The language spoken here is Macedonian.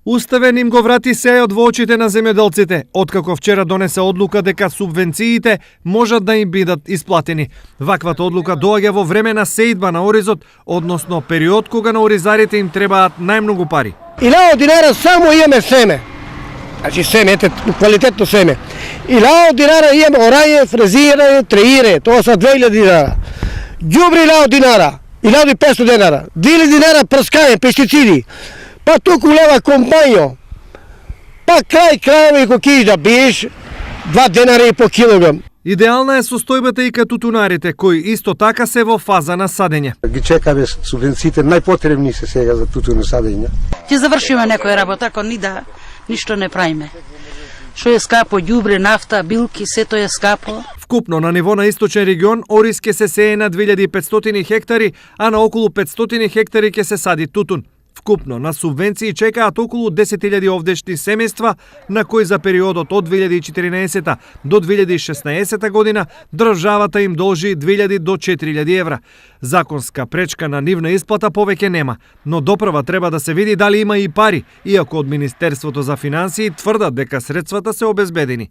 Уставен им го врати сејот во очите на земјоделците, откако вчера донесе одлука дека субвенциите можат да им бидат исплатени. Ваквата одлука доаѓа во време на сеидба на оризот, односно период кога на оризарите им требаат најмногу пари. 1000 динара само имаме семе. Значи семе, квалитетно семе. 1000 динара имаме орање, фрезирање, треирање, тоа са 2000 динара. Ѓубри 1000 динара, 1500 динара, 2000 динара прскање, пестициди. Па туку лева компањо, па крај ко киш да биеш 2 денари и по килограм. Идеална е состојбата и кај тутунарите, кои исто така се во фаза на садење. Ги чекаме субвенциите, најпотребни се сега за тутуно садење. Ќе завршиме некоја работа, ако ништо не правиме. Што е скапо, ѓубре, нафта, билки, сето е скапо. Вкупно на ниво на источен регион ориз ќе се сее на 2500 хектари, а на околу 500 хектари ќе се сади тутун. Вкупно на субвенции чекаат околу 10.000 овдешни семејства, на кои за периодот од 2014 до 2016 година државата им должи 2000 до 4000 евра. Законска пречка на нивна исплата повеќе нема, но допрва треба да се види дали има и пари, иако од Министерството за финансии тврдат дека средствата се обезбедени.